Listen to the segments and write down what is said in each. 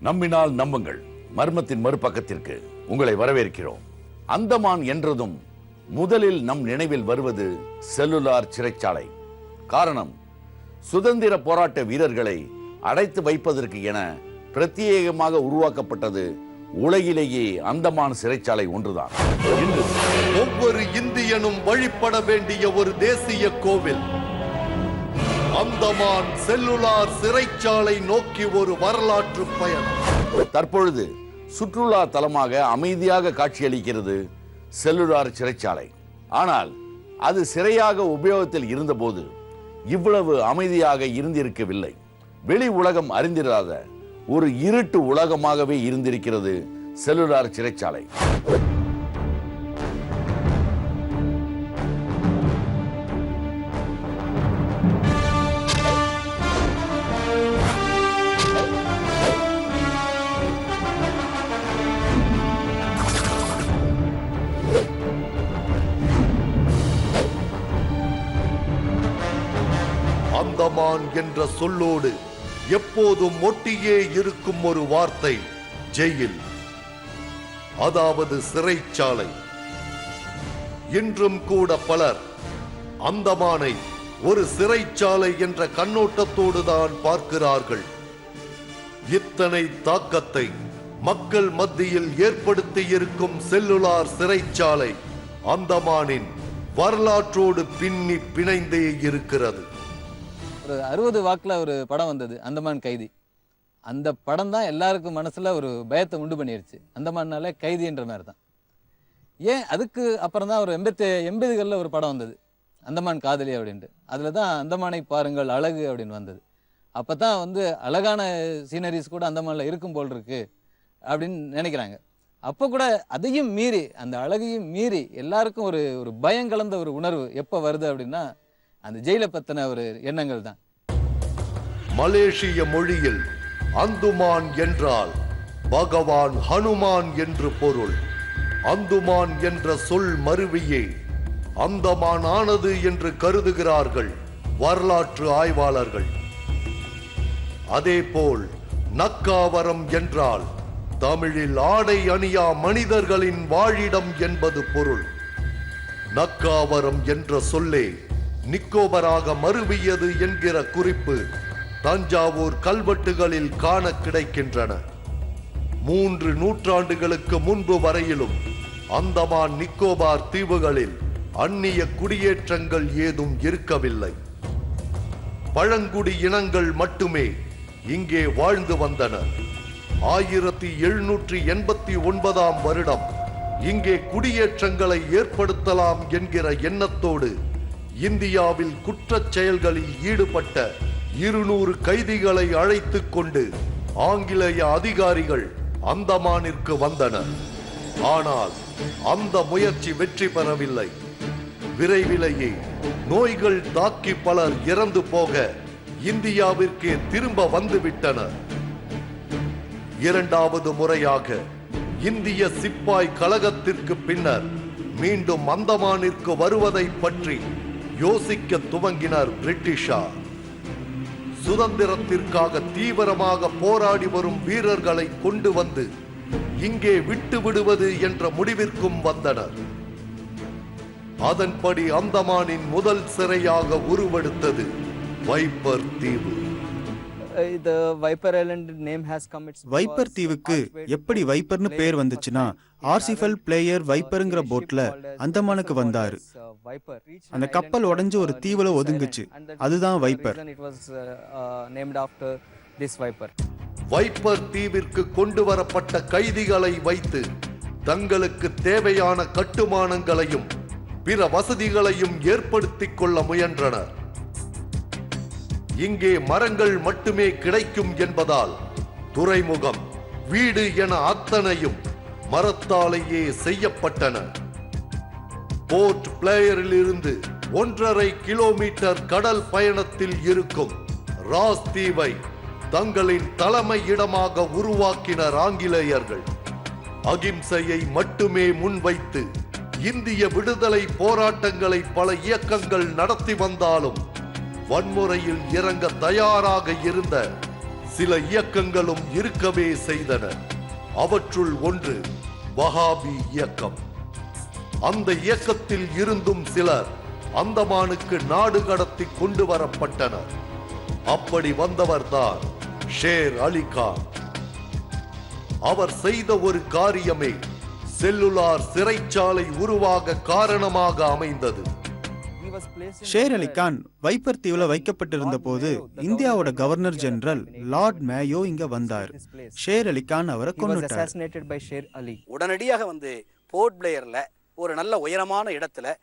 நம்பினால் நம்புங்கள் மர்மத்தின் மறுபக்கத்திற்கு உங்களை வரவேற்கிறோம். அந்தமான் என்றதும் முதலில் நம் நினைவில் வருவது செல்லுலார் சிறைச்சாலை. காரணம், சுதந்திர போராட்ட வீரர்களை அடைத்து வைப்பதற்கு என பிரத்யேகமாக உருவாக்கப்பட்டது உலகிலேயே அந்தமான் சிறைச்சாலை ஒன்றுதான். இன்று ஒவ்வொரு இந்தியனும் வழிபட வேண்டிய ஒரு தேசிய கோவில் அந்தமான் செல்லுலார் சிறைச்சாலை நோக்கி ஒரு வரலாற்று பயணம். தற்பொழுது சுற்றுலா தலமாக அமைதியாக காட்சியளிக்கிறது செல்லுலார் சிறைச்சாலை. ஆனால் அது சிறையாக உபயோகத்தில் இருந்தபோது இவ்வளவு அமைதியாக இருந்திருக்கவில்லை. வெளி உலகம் அறிந்திராத ஒரு இருட்டு உலகமாகவே இருந்திருக்கிறது செல்லுலார் சிறைச்சாலை. அந்தமான் என்ற சொல்லோடு எப்போதும் ஒட்டியே இருக்கும் ஒரு வார்த்தை ஜெயில், அதாவது சிறைச்சாலை. இன்றும் கூட பலர் அந்தமானை ஒரு சிறைச்சாலை என்ற கண்ணோட்டத்தோடு தான் பார்க்கிறார்கள். இத்தனை தாக்கத்தை மக்கள் மத்தியில் ஏற்படுத்தி இருக்கும் செல்லுலார் சிறைச்சாலை அந்தமானின் வரலாற்றோடு பின்னி பிணைந்தே இருக்கிறது. ஒரு 60 வாக்கில் ஒரு படம் வந்தது, அந்தமான் கைதி. அந்த படம் தான் எல்லாருக்கும் மனசில் ஒரு பயத்தை உண்டு பண்ணிருச்சு. அந்தமான்னாலே கைதின்ற மாதிரி தான். ஏன் அதுக்கு அப்புறம் தான் ஒரு 80களில் ஒரு படம் வந்தது, அந்தமான் காதலி அப்படின்ட்டு. அதில் தான் அந்தமானை பாருங்கள் அழகு அப்படின்னு வந்தது. அப்போ தான் வந்து அழகான சீனரிஸ் கூட அந்தமானில் இருக்கும் போல் இருக்கு அப்படின்னு நினைக்கிறாங்க. அப்போ கூட அதையும் மீறி, அந்த அழகையும் மீறி எல்லாருக்கும் ஒரு பயம் கலந்த ஒரு உணர்வு எப்போ வருது அப்படின்னா அந்த ஜெயிலை பத்தின ஒரு எண்ணங்கள் தான். மலேசிய மொழியில் அந்துமான் என்றால் பகவான் ஹனுமான் என்று பொருள். அந்துமான் என்ற சொல் மருவியே அந்தமான் ஆனது என்று கருதுகிறார்கள் வரலாற்று ஆய்வாளர்கள். அதேபோல் நக்காவரம் என்றால் தமிழில் ஆடை அணியா மனிதர்களின் வாழிடம் என்பது பொருள். நக்காவரம் என்ற சொல்லே நிக்கோபராக மருவியது என்கிற குறிப்பு தஞ்சாவூர் கல்வெட்டுகளில் காண கிடைக்கின்றன. 3 நூற்றாண்டுகளுக்கு முன்பு வரையிலும் அந்தமான் நிக்கோபார் தீவுகளில் அந்நிய குடியேற்றங்கள் ஏதும் இருக்கவில்லை. பழங்குடி இனங்கள் மட்டுமே இங்கே வாழ்ந்து வந்தனர். 1789ஆம் வருடம் இங்கே குடியேற்றங்களை ஏற்படுத்தலாம் என்கிற எண்ணத்தோடு இந்தியாவில் குற்றச் செயல்களில் ஈடுபட்ட 200 கைதிகளை அழைத்துக் கொண்டு ஆங்கிலேய அதிகாரிகள் அந்தமானிற்கு வந்தனர். ஆனால் அந்த முயற்சி வெற்றி பெறவில்லை. விரைவிலேயே நோய்கள் தாக்கி பலர் இறந்து போக இந்தியாவிற்கே திரும்ப வந்துவிட்டனர். 2வது முறையாக இந்திய சிப்பாய் கழகத்திற்கு பின்னர் மீண்டும் அந்தமானிற்கு வருவதை பற்றி யோசிக்க துவங்கினர் பிரிட்டிஷார். சுதந்திரத்திற்காக தீவிரமாக போராடி வரும் வீரர்களை கொண்டு வந்து இங்கே விட்டு விடுவது என்ற முடிவிற்கும் வந்தனர். அதன்படி அந்தமானின் முதல் சிறையாக உருவெடுத்தது வைப்பர் தீவு. வைப்பர் தீவுக்கு எப்படி வைப்பர்னு பேர் வந்துச்சுன்னா, ஆர்சிஃபல் பிளேயர் வைப்பருங்கிற போட்ல அந்தமானுக்கு வந்தாரு. அந்த கப்பல் உடைஞ்சு ஒரு தீவுல ஒதுங்குச்சு, அதுதான் வைப்பர். வைப்பர் தீவிற்கு கொண்டு வரப்பட்ட கைதிகளை வைத்து தங்களுக்கு தேவையான கட்டுமானங்களையும் பிற வசதிகளையும் ஏற்படுத்திக் கொள்ள முயன்றனர். இங்கே மரங்கள் மட்டுமே கிடைக்கும் என்பதால் துறைமுகம், வீடு என அத்தனையும் மரத்தாலேயே செய்யப்பட்டன. போர்ட் பிளேயரில் இருந்து 1.5 கிலோமீட்டர் கடல் பயணத்தில் இருக்கும் ராஸ் தீவை தங்களின் தலைமை இடமாக உருவாக்கினர் ஆங்கிலேயர்கள். அகிம்சையை மட்டுமே முன்வைத்து இந்திய விடுதலை போராட்டங்களை பல இயக்கங்கள் நடத்தி வந்தாலும் வன்முறையில் இறங்க தயாராக இருந்த சில இயக்கங்களும் இருக்கவே செய்தன. அவற்றுள் ஒன்று வஹாபி இயக்கம். அந்த இயக்கத்தில் இருந்தும் சிலர் அந்தமானுக்கு நாடு கடத்தி கொண்டு வரப்பட்டனர். அப்படி வந்தவர்தான் ஷேர் அலி கான். அவர் செய்த ஒரு காரியமே செல்லுலார் சிறைச்சாலை உருவாக காரணமாக அமைந்தது. ஷேர் அலி கான் வைப்பர் தீவுல வைக்கப்பட்டிருந்த போது இந்தியாவோட கவர்னர் ஜெனரல் லார்ட் மேயோ இங்க வந்தார். ஷேர் அலி கான் அவரை கொன்னுட்டார். உடனடியாக வந்து போர்ட் பிளேயர்ல ஒரு நல்ல உயரமான இடத்துல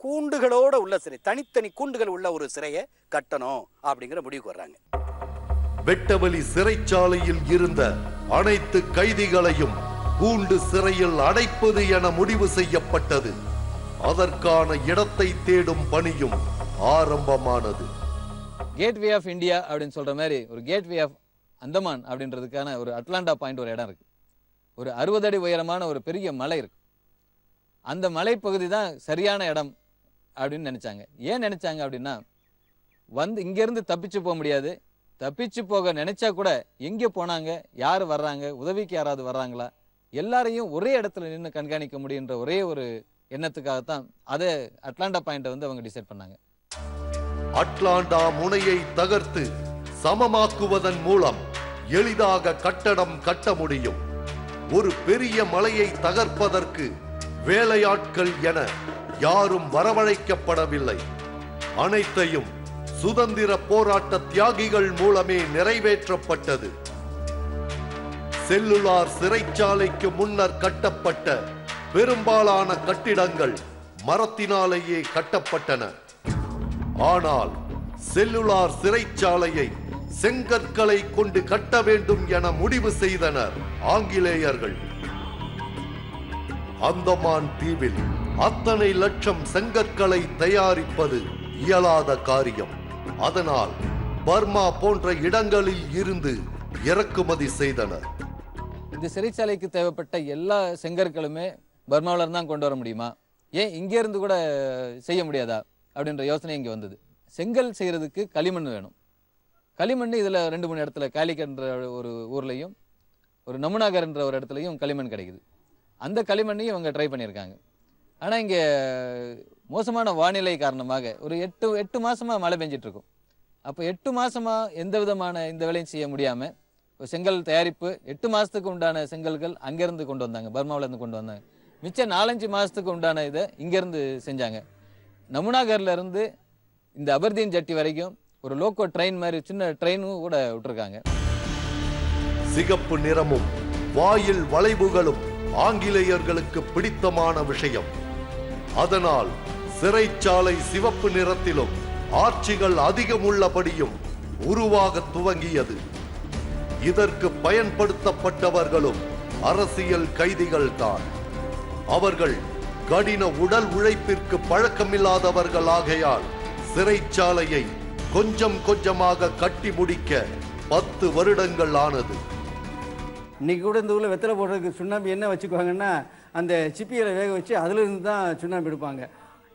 கூண்டுகளோட உள்ள சிறை, தனித்தனி கூண்டுகள் உள்ள ஒரு சிறையை கட்டணும் அப்படிங்கிற முடிவுக்கு வர்றாங்க. வெட்டவெளி சிறைச்சாலையில் இருந்த அனைத்து கைதிகளையும் கூண்டு சிறையில் அடைப்பது என முடிவு செய்யப்பட்டது. அதற்கான இடத்தை தேடும் பணியும் ஆரம்பமானது. கேட்வே ஆஃப் இந்தியா அப்படின்னு சொல்ற மாதிரி ஒரு கேட்வே ஆஃப் அந்தமான் அப்படின்றதுக்கான ஒரு அட்லாண்டா பாயிண்ட் ஒரு இடம் இருக்கு. ஒரு 60 அடி உயரமான ஒரு பெரிய மலை இருக்கு. அந்த மலைப்பகுதி தான் சரியான இடம் அப்படின்னு நினைச்சாங்க. ஏன் நினைச்சாங்க அப்படின்னா, இங்கேருந்து தப்பிச்சு போக முடியாது, தப்பிச்சு போக நினைச்சா கூட எங்கே போனாங்க, யார் வர்றாங்க, உதவிக்கு யாராவது வர்றாங்களா, எல்லாரையும் ஒரே இடத்துல நின்று கண்காணிக்க முடியுன்ற ஒரே ஒரு எண்ணத்துக்காகத்தான் அதை அட்லாண்டா பாயிண்ட்டை வந்து அவங்க டிசைட் பண்ணாங்க. அட்லாண்டா முனையை தகர்த்து சமமாக்குவதன் மூலம் எளிதாக கட்டடம் கட்ட முடியும். ஒரு பெரிய மலையை தகர்ப்பதற்கு வேலையாட்கள் என யாரும் வரவழைக்கப்படவில்லை. அனைத்தையும் சுதந்திர போராட்ட தியாகிகள் மூலமே நிறைவேற்றப்பட்டது. செல்லுலார் சிறைச்சாலைக்கு முன்னர் கட்டப்பட்ட பெரும்பாலான கட்டிடங்கள் மரத்தினாலேயே கட்டப்பட்டன. ஆனால் செல்லுலார் சிறைச்சாலையை செங்கற்களை கொண்டு கட்ட வேண்டும் என முடிவு செய்தனர் ஆங்கிலேயர்கள். அந்தமான் தீவில் அத்தனை லட்சம் செங்கற்களை தயாரிப்பது இயலாத காரியம். அதனால் பர்மா போன்ற இடங்களில் இருந்து இறக்குமதி செய்தனர். இந்த சிறைச்சாலைக்கு தேவைப்பட்ட எல்லா செங்கற்களுமே பர்மாவில தான் கொண்டு வர முடியுமா, ஏன் இங்கே இருந்து கூட செய்ய முடியாதா அப்படின்ற யோசனை இங்கே வந்தது. செங்கல் செய்யறதுக்கு களிமண் வேணும். களிமண் இதில் 2-3 இடத்துல, காலிக்கன்ற ஒரு ஊர்லையும் ஒரு நமுனாகர்ன்ற ஒரு இடத்துலையும் களிமண் கிடைக்குது. அந்த களிமண்ணையும் அவங்க ட்ரை பண்ணியிருக்காங்க. ஆனால் இங்கே மோசமான வானிலை காரணமாக ஒரு 8 மாசமாக மழை பெஞ்சிட்டு இருக்கும். அப்போ 8 மாசமாக எந்த விதமான இந்த வேலையும் செய்ய முடியாமல் செங்கல் தயாரிப்பு 8 மாதத்துக்கு உண்டான செங்கல்கள் அங்கேருந்து கொண்டு வந்தாங்க, பர்மாவிலேருந்து கொண்டு வந்தாங்க. மிச்சம் 4-5 மாதத்துக்கு உண்டான இதை இங்கேருந்து செஞ்சாங்க. நமுனாகர்ல இருந்து இந்த அபர்தீன் ஜட்டி வரைக்கும் ஒரு லோக்கோ ட்ரெயின் மாதிரி சின்ன ட்ரெயினும் கூட விட்டுருக்காங்க. சிகப்பு நிறமும் வாயில் வளைவுகளும் ஆங்கிலேயர்களுக்கு பிடித்தமான விஷயம். அதனால் சிறைச்சாலை சிவப்பு நிறத்திலும் ஆட்சிகள் அதிகம் உள்ளபடியும் உருவாக துவங்கியது. இதற்கு பயன்படுத்தப்பட்டவர்களும் அரசியல் கைதிகள் தான். அவர்கள் கடின உடல் உழைப்பிற்கு பழக்கமில்லாதவர்கள் ஆகையால் சிறைச்சாலையை கொஞ்சம் கொஞ்சமாக கட்டி முடிக்க 10 வருடங்கள் ஆனது. இன்னைக்கு கூட இந்த ஊரில் வெத்தலை போடுறதுக்கு சுண்ணாம்பு என்ன வச்சுக்குவாங்கன்னா, அந்த சிப்பிகளை வேக வச்சு அதிலிருந்து தான் சுண்ணாம்பு எடுப்பாங்க.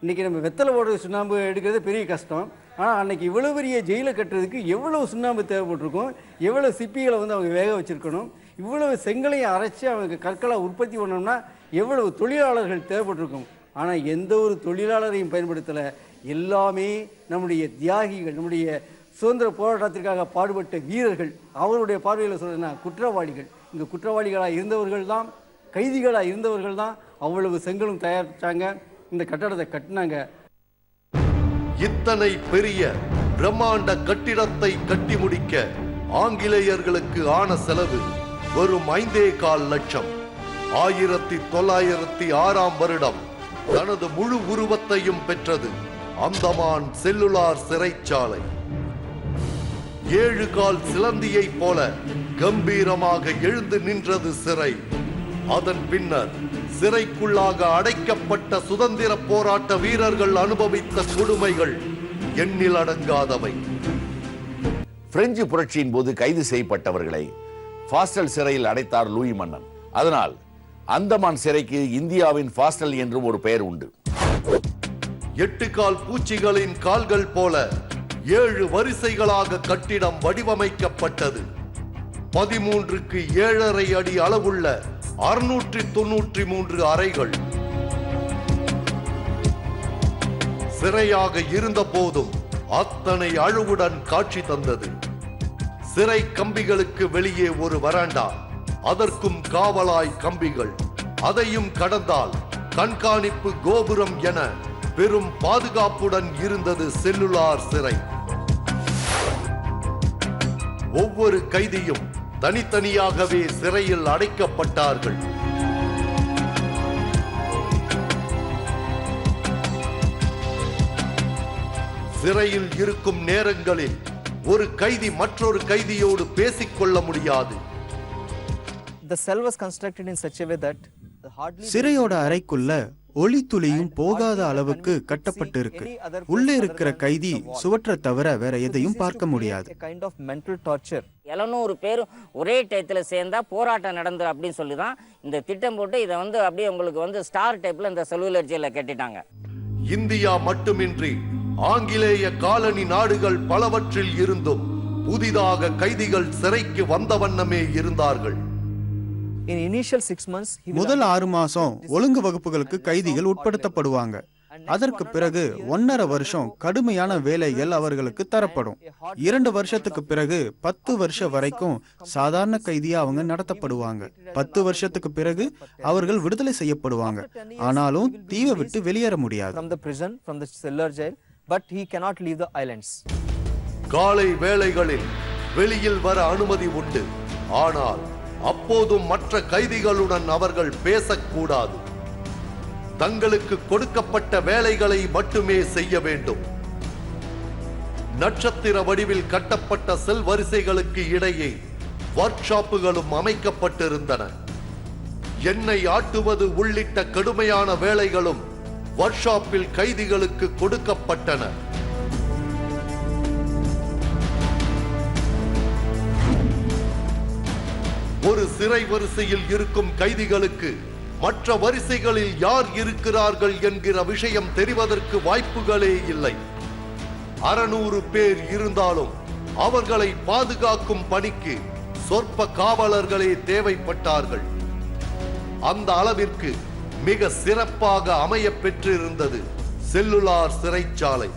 இன்றைக்கி நம்ம வெத்தலை போடுறது சுண்ணாம்பு எடுக்கிறது பெரிய கஷ்டம். ஆனால் அன்றைக்கி இவ்வளோ பெரிய ஜெயிலை கட்டுறதுக்கு எவ்வளோ சுண்ணாம்பு தேவைப்பட்டிருக்கும், எவ்வளோ சிப்பிகளை வந்து அவங்க வேக வச்சுருக்கணும், இவ்வளவு செங்கலையும் அரைச்சி அவங்க கற்களாக உற்பத்தி பண்ணோம்னா எவ்வளவு தொழிலாளர்கள் தேவைப்பட்டிருக்கும். ஆனால் எந்த ஒரு தொழிலாளரையும் பயன்படுத்தலை. எல்லாமே நம்முடைய தியாகிகள், நம்முடைய சுதந்திர போராட்டத்திற்காக பாடுபட்ட வீரர்கள். அவருடைய பார்வையில் சொல்றேன்னா குற்றவாளிகள். இங்கே குற்றவாளிகளாக இருந்தவர்கள் தான், கைதிகளாக இருந்தவர்கள் தான் அவ்வளவு செங்கலும் தயாரிச்சாங்க, இந்த கட்டடத்தை கட்டினாங்க. இத்தனை பெரிய பிரம்மாண்ட கட்டிடத்தை கட்டி முடிக்க ஆங்கிலேயர்களுக்கு ஆன செலவு வெறும் 5.25 லட்சம். 1906ஆம் வருடம் தனது முழு உருவத்தையும் பெற்றது அந்தமான் செல்லுலார் சிறைச்சாலை. 7 கால் சிலந்தியை போல கம்பீரமாக எழுந்து நின்றது சிறை. அதன் பின்னர் சிறைக்குள்ளாக அடைக்கப்பட்ட சுதந்திர போராட்ட வீரர்கள் அனுபவித்த கொடுமைகள் எண்ணில் அடங்காதவை. பிரெஞ்சு புரட்சியின் போது கைது செய்யப்பட்டவர்களை பாஸ்டல் சிறையில் அடைத்தார் லூயி மன்னன். அதனால் அந்தமான் சிறைக்கு இந்தியாவின் ஃபாஸ்டல் என்றும் ஒரு பெயர் உண்டு. 8 கால் பூச்சிகளின் கால்கள் போல 7 வரிசைகளாக கட்டிடம் வடிவமைக்கப்பட்டது. 13க்கு 7.5 அடி அளவுள்ள 693 அறைகள். சிறையாக இருந்த போதும் அத்தனை அழகுடன் காட்சி தந்தது. சிறை கம்பிகளுக்கு வெளியே ஒரு வராண்டா, அதற்கும் காவலாய் கம்பிகள். அதையும் கடந்தால் கண்காணிப்பு கோபுரம் என பெரும் பாதுகாப்புடன் இருந்தது செல்லுலார் சிறை. ஒவ்வொரு கைதியும் தனித்தனியாகவே சிறையில் அடைக்கப்பட்டார்கள். சிறையில் இருக்கும் நேரங்களில் ஒரு கைதி மற்றொரு கைதியோடு பேசிக்கொள்ள முடியாது. The cell was constructed in such a way that சிறையோட அறைக்குள்ள ஒளி துளியும் போகாத அளவுக்கு கட்டப்பட்டு இருக்கு. உள்ளே இருக்கிற கைதி சுவற்றை தவிர வேற எதையும் பார்க்க முடியாது. a kind of mental torture. 700 பேரும் ஒரே டயத்தில் சேர்ந்தா போராட்டம் நடந்து அப்படின்னு சொல்லி தான் இந்த திட்டம் போட்டு இதை அப்படியே உங்களுக்கு ஸ்டார் டைப்ல இந்த செல்லுலர் ஜெயில கட்டிட்டாங்க. இந்தியா மட்டுமின்றி ஆங்கிலேய காலனி நாடுகள் பலவற்றில் இருந்தும் புதிதாக கைதிகள் சிறைக்கு வந்த வண்ணமே இருந்தார்கள். In initial 6 months, முதல் 6 மாசம் ஒழுங்கு வகுப்புகளுக்கு கைதிகள் உட்படுத்தப்படுவாங்க. அதற்கு பிறகு 1.5 வருஷம் கடுமையான வேலைகள் அவர்களுக்கு தரப்படும். 2 வருஷத்துக்கு பிறகு 10 வருஷம் வரைக்கும் சாதாரண கைதியா அவங்க நடத்தப்படுவாங்க. 10 வருஷத்துக்கு பிறகு அவர்கள் விடுதலை செய்யப்படுவாங்க. ஆனாலும் தீவை விட்டு வெளியேற முடியாது. from the prison, from the cellular jail, but he cannot leave the islands. காலை வேளைகளில் வெளியில் வர அனுமதி உண்டு. ஆனால் அப்போதும் மற்ற கைதிகளுடன் அவர்கள் பேசக்கூடாது. தங்களுக்கு கொடுக்கப்பட்ட வேலைகளை மட்டுமே செய்ய வேண்டும். நட்சத்திர வடிவில் கட்டப்பட்ட செல் வரிசைகளுக்கு இடையே ஒர்க் ஷாப்புகளும் அமைக்கப்பட்டிருந்தன. எண்ணெய் ஆட்டுவது உள்ளிட்ட கடுமையான வேலைகளும் ஒர்க் ஷாப்பில் கைதிகளுக்கு கொடுக்கப்பட்டன. ஒரு சிறை வரிசையில் இருக்கும் கைதிகளுக்கு மற்ற வரிசைகளில் யார் இருக்கிறார்கள் என்கிற விஷயம் தெரிவதற்கு வாய்ப்புகளே இல்லை. 600 பேர் இருந்தாலும் அவர்களை பாதுகாக்கும் பணிக்கு சொற்ப காவலர்களே தேவைப்பட்டார்கள். அந்த அளவிற்கு மிக சிறப்பாக அமைய பெற்றிருந்தது செல்லுலார் சிறைச்சாலை.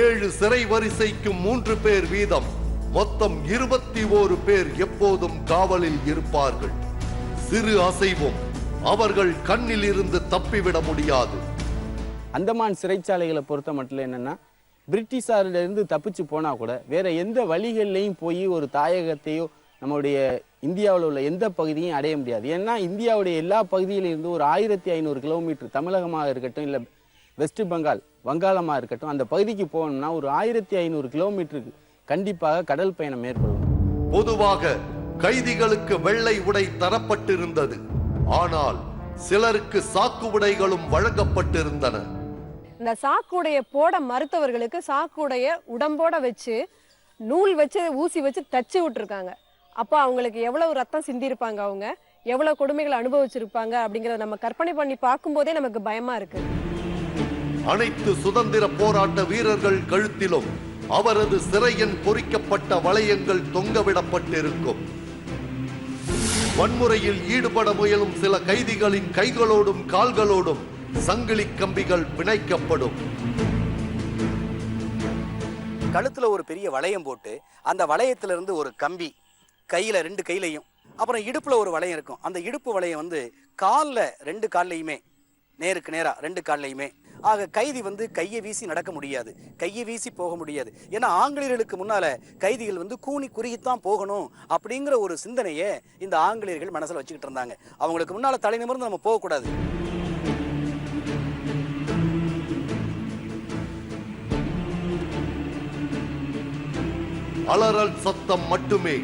7 சிறை வரிசைக்கு 3 பேர் வீதம் மொத்தம் 21 பேர் எப்போதும் காவலில் இருப்பார்கள். சிறு அசைவும் அவர்கள் கண்ணில் இருந்து தப்பிவிட முடியாது. அந்தமான் சிறைச்சாலைகளை பொறுத்த மட்டும் என்னன்னா, பிரிட்டிஷாரிலிருந்து தப்பிச்சு போனா கூட வேற எந்த வழிகள்லையும் போய் ஒரு தாயகத்தையோ நம்முடைய இந்தியாவில் உள்ள எந்த பகுதியும் அடைய முடியாது. ஏன்னா இந்தியாவுடைய எல்லா பகுதியிலும் இருந்து ஒரு 1500 கிலோமீட்டர், தமிழகமாக இருக்கட்டும் இல்லை வெஸ்ட் பெங்கால் வங்காளமாக இருக்கட்டும், அந்த பகுதிக்கு போகணும்னா ஒரு 1500 கிலோமீட்டருக்கு கண்டிப்பாக கடல் பயணம் ஏற்படும். பொதுவாக கைதிகளுக்கு வெள்ளை உடை தரப்பட்டிருந்தது. ஆனால் சிலருக்கு சாக்கு உடைகளும் வழங்கப்பட்டிருந்தன. இந்த சாக்குடைய போட மறுத்தவர்களுக்கு சாக்குடைய உடம்போட வச்சு நூல் வச்சு ஊசி வச்சு தச்சு விட்டுருக்காங்க. அப்போ அவங்களுக்கு எவ்வளவு ரத்தம் சிந்திருப்பாங்க, அவங்க எவ்வளவு கொடுமைகளை அனுபவிச்சிருப்பாங்க அப்படிங்கறத நம்ம கற்பனை பண்ணி பார்க்கும்போதே நமக்கு பயமா இருக்கு. அனைத்து சுதந்திர போராட்ட வீரர்கள் கழுத்திலும் அவரது சிறையின் பொறிக்கப்பட்ட வளையங்கள் தொங்கவிடப்பட்டிருக்கும். வன்முறையில் ஈடுபட முயலும் சில கைதிகளின் கைகளோடும் கால்களோடும் சங்கிலி கம்பிகள் பிணைக்கப்படும். கழுத்துல ஒரு பெரிய வளையம் போட்டு அந்த வளையத்திலிருந்து ஒரு கம்பி கையில 2 கையிலையும், அப்புறம் இடுப்புல ஒரு வளையம் இருக்கும். அந்த இடுப்பு வளையம் கால்ல 2 கால்லையுமே நேருக்கு நேரா 2 கால்லையுமே. ஆக கைதி கையை வீசி நடக்க முடியாது, கையை வீசி போக முடியாது. ஏன்னா ஆங்கிலேயர்களுக்கு முன்னால கைதிகள் கூனி குறுகித்தான் போகணும் அப்படிங்கிற ஒரு சிந்தனையை இந்த ஆங்கிலேயர்கள் மனசுல வச்சுக்கிட்டு இருந்தாங்க. அவங்களுக்கு முன்னால தலை நிமிர்ந்து நம்ம போகக்கூடாது. அலறல் சத்தம் மட்டுமே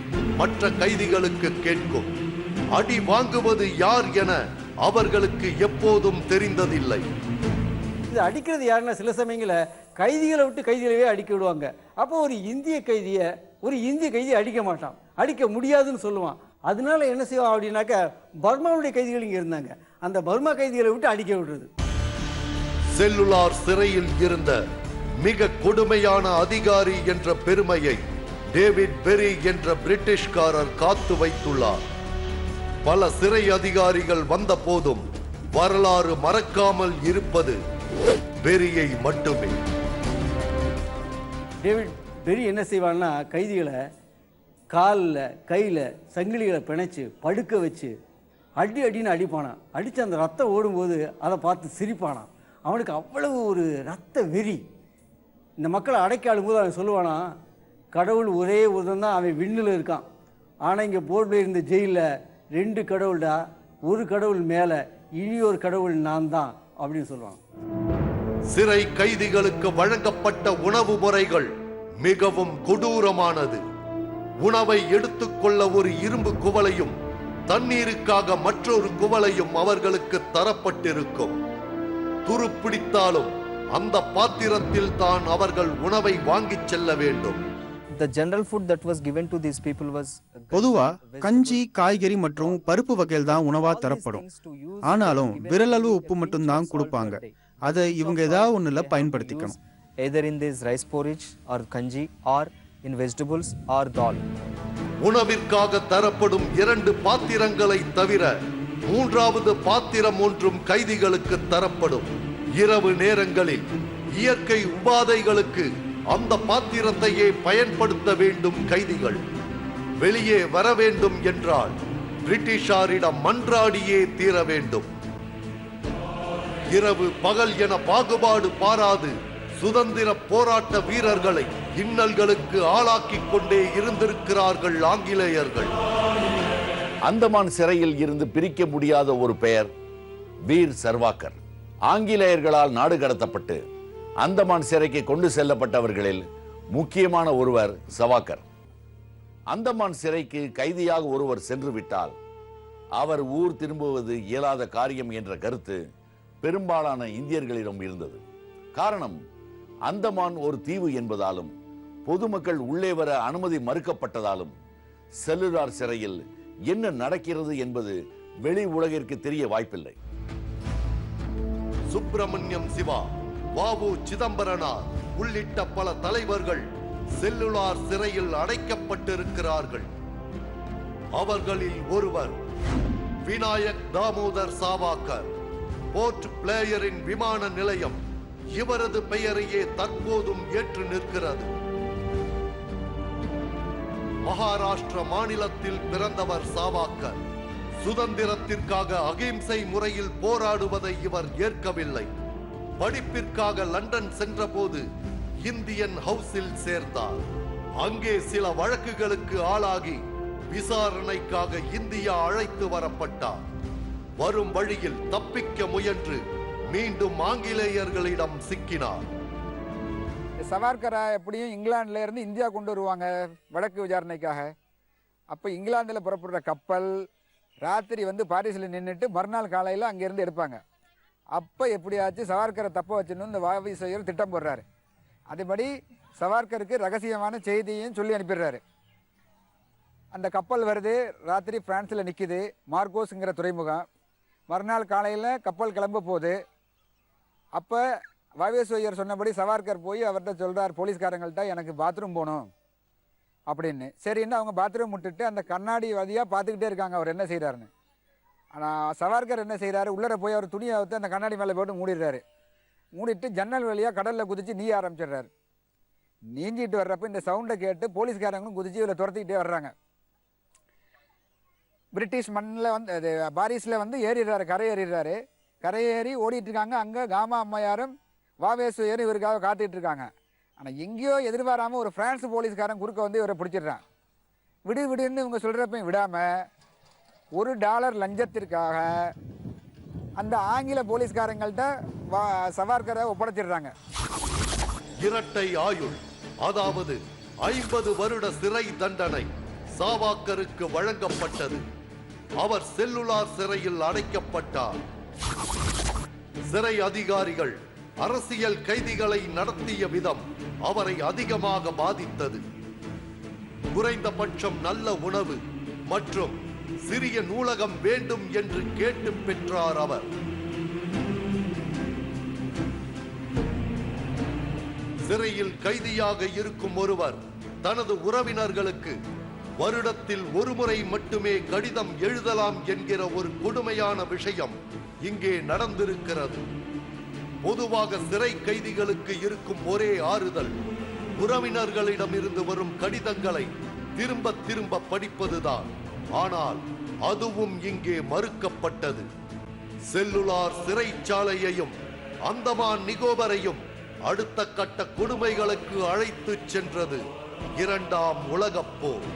மற்ற கைதிகளுக்கு கேட்கும். அடி வாங்குவது யார் என அவர்களுக்கு எப்போதும் தெரிந்ததில்லை. இது அடிக்கிறது யாருன்னா சில சமயங்களில் கைதிகளை விட்டு கைதிகளவே அடிக்க விடுவாங்க. அப்போ ஒரு இந்திய கைதியை அடிக்க மாட்டான், அடிக்க முடியாதுன்னு சொல்லுவான். அதனால என்ன செய்வோம் அப்படின்னாக்க பர்மாவுடைய கைதிகள் இங்கே இருந்தாங்க, அந்த பர்மா கைதிகளை விட்டு அடிக்க விடுறது. செல்லுலார் சிறையில் இருந்த மிக கொடுமையான அதிகாரி என்ற பெருமையை டேவிட் பெரி என்ற பிரிட்டிஷ்காரர் காத்து வைத்துள்ளார். பல சிறை அதிகாரிகள் வந்த போதும் வரலாறு மறக்காமல் இருப்பது பெரியை மட்டுமே. டேவிட் பெரி என்ன செய்வான்னா கைதிகளை காலில் கையில் சங்கிலிகளை பிணைச்சு படுக்க வச்சு அடின்னு அடிப்பானான். அடித்து அந்த ரத்தம் ஓடும்போது அதை பார்த்து சிரிப்பானான். அவனுக்கு அவ்வளவு ஒரு ரத்த வெறி. இந்த மக்களை அடைக்க ஆளும்போது அவன் சொல்லுவானா, கடவுள் ஒரே ஒருத்தன் தான், அவன் விண்ணில் இருக்கான். ஆனால் இங்கே போர்டில் இருந்த ஜெயிலில் 2 கடவுள்டா, ஒரு கடவுள் மேலே, இனி ஒரு கடவுள் நான் தான் அப்படின்னு சொல்லுவான். சிறை கைதிகளுக்கு வழங்கப்பட்ட உணவு முறைகள் மிகவும் கொடூரமானது. உணவை எடுத்துக்கொள்ள ஒரு இரும்பு குவளையும் தண்ணீருக்காக மற்றொரு குவளையும் அவர்களுக்கு தரப்பட்டிருக்கும். துருப்பிடித்தாலும் அந்த பாத்திரத்தில் தான் அவர்கள் உணவை வாங்கிச் செல்ல வேண்டும். The general food that was given to these people was பொதுவா கஞ்சி, காய்கறி மற்றும் பருப்பு வகைகள் தான் உணவா தரப்படும். ஆனாலும் விரலளவு உப்பு மட்டும் தான் கொடுப்பாங்க. அதை இவங்க ஏதாவது ஒண்ணுல பயன்படுத்திக்கணும். either in this rice porridge or kanji or in vegetables or dal. உணவிற்காக தரப்படும் 2 பாத்திரங்களை தவிர 3வது பாத்திரம் ஒன்றும் கைதிகளுக்கு தரப்படும். இரவு நேரங்களில் இயற்கை உபாதைகளுக்கு அந்த பாத்திரத்தையே பயன்படுத்த வேண்டும் கைதிகள். வெளியே வர வேண்டும் என்றால் பிரிட்டிஷாரிடம் மன்றாடியே தீர வேண்டும். இரவு பகல் என பாகுபாடு பாராது சுதந்திர போராட்ட வீரர்களை இன்னல்களுக்கு ஆளாக்கிக் கொண்டே இருந்திருக்கிறார்கள் ஆங்கிலேயர்கள். அந்தமான் சிறையில் இருந்து பிரிக்க முடியாத ஒரு பெயர் வீர் சர்வாக்கர். ஆங்கிலேயர்களால் நாடு கடத்தப்பட்டு அந்தமான் சிறைக்கு கொண்டு செல்லப்பட்டவர்களில் முக்கியமான ஒருவர் சவாக்கர். அந்தமான் சிறைக்கு கைதியாக ஒருவர் சென்று விட்டால் அவர் ஊர் திரும்புவது இயலாத காரியம் என்ற கருத்து பெரும்பாலான இந்தியர்களிடம் இருந்தது. காரணம், அந்தமான் ஒரு தீவு என்பதாலும் பொதுமக்கள் உள்ளே வர அனுமதி மறுக்கப்பட்டதாலும் செல்லுலார் சிறையில் என்ன நடக்கிறது என்பது வெளி உலகிற்கு தெரிய வாய்ப்பில்லை. சுப்பிரமணியம் சிவா, வாவு சிதம்பரனார் உள்ளிட்ட பல தலைவர்கள் செல்லுலார் சிறையில் அடைக்கப்பட்டிருக்கிறார்கள். அவர்களில் ஒருவர் விநாயக் தாமோதர் சாவர்கர். போர்ட் பிளேயரின் விமான நிலையம் இவரது பெயரையே தற்போதும் ஏற்று நிற்கிறது. மகாராஷ்டிர மாநிலத்தில் பிறந்தவர் சாவர்கர். சுதந்திரத்திற்காக அகிம்சை முறையில் போராடுவதை இவர் ஏற்கவில்லை. படிப்பிற்காக லண்டன் சென்றபோது இந்தியன் ஹவுஸில் சேர்ந்தார். அங்கே சில வழக்குகளுக்கு ஆளாகி விசாரணைக்காக இந்தியா அழைத்து வரப்பட்டார். வரும் வழியில் தப்பிக்க முயன்று மீண்டும் ஆங்கிலேயர்களிடம் சிக்கினார். சவார்கரை எப்படியும் இங்கிலாந்துல இருந்து இந்தியா கொண்டு வருவாங்க வழக்கு விசாரணைக்காக. அப்போ இங்கிலாந்தில் புறப்படுற கப்பல் ராத்திரி பாரிஸில் நின்றுட்டு மறுநாள் காலையில் அங்கேருந்து எடுப்பாங்க. அப்போ எப்படியாச்சும் சவார்கரை தப்ப வச்சுன்னு இந்த வாவிசையர் திட்டம் போடுறாரு. அதேபடி சவார்கருக்கு ரகசியமான செய்தியும் சொல்லி அனுப்பிடுறாரு. அந்த கப்பல் வருது, ராத்திரி பிரான்ஸில் நிற்கிது, மார்கோஸுங்கிற துறைமுகம். மறுநாள் காலையில் கப்பல் கிளம்ப போகுது. அப்போ வாவேசோயர் சொன்னபடி சவார்கர் போய் அவர்கிட்ட சொல்கிறார், போலீஸ்காரங்கள்ட்ட எனக்கு பாத்ரூம் போகணும் அப்படின்னு. சரின்னு அவங்க பாத்ரூம் விட்டுட்டு அந்த கண்ணாடி வழியாக பார்த்துக்கிட்டே இருக்காங்க அவர் என்ன செய்கிறாருன்னு. ஆனால் சவார்கர் என்ன செய்கிறாரு, உள்ளே போய் அவர் துணியை வைத்து அந்த கண்ணாடி மேலே போட்டு மூடிடுறாரு. மூடிட்டு ஜன்னல் வழியாக கடலில் குதித்து நீய ஆரம்பிச்சிடுறாரு. நீஞ்சிட்டு வர்றப்போ இந்த சவுண்டை கேட்டு போலீஸ்காரங்களும் குதித்து இதில் துரத்திக்கிட்டே வர்றாங்க. பிரிட்டிஷ் மண்ணில் பாரிஸில் ஏறிடுறாரு, கரை ஏறிடுறாரு. கரையேறி ஓடிட்டு இருக்காங்க. அங்கே காமா அம்மையாரும் வாவேசுயரும் இவருக்காக காத்துட்டு இருக்காங்க. ஆனால் எங்கேயோ எதிர்பாராமல் ஒரு பிரான்ஸ் போலீஸ்காரன் குறுக்க இவரை பிடிச்சிடுறான். விடு விடுன்னு இவங்க சொல்கிறப்பையும் விடாமல் $1 லஞ்சத்திற்காக அந்த ஆங்கில போலீஸ்காரங்கள்ட்ட சவார்கரை ஒப்படைச்சிடுறாங்க. இரட்டை ஆயுள், அதாவது 50 வருட சிறை தண்டனை சாவர்கருக்கு வழங்கப்பட்டது. அவர் செல்லுலார் சிறையில் அடைக்கப்பட்டார். சிறை அதிகாரிகள் அரசியல் கைதிகளை நடத்திய விதம் அவரை அதிகமாக பாதித்தது. குறைந்தபட்சம் நல்ல உணவு மற்றும் சிறிய நூலகம் வேண்டும் என்று கேட்டு பெற்றார் அவர். சிறையில் கைதியாக இருக்கும் ஒருவர் தனது உறவினர்களுக்கு வருடத்தில் ஒருமுறை மட்டுமே கடிதம் எழுதலாம் என்கிற ஒரு கொடுமையான விஷயம் இங்கே நடந்திருக்கிறது. பொதுவாக சிறை கைதிகளுக்கு இருக்கும் ஒரே ஆறுதல் உறவினர்களிடமிருந்து வரும் கடிதங்களை திரும்ப திரும்ப படிப்பதுதான். ஆனால் அதுவும் இங்கே மறுக்கப்பட்டது. செல்லுலார் சிறைச்சாலையையும் அந்தமான் நிகோபரையும் அடுத்த கட்ட கொடுமைகளுக்கு அழைத்துச் சென்றது இரண்டாம் உலகப் போர்.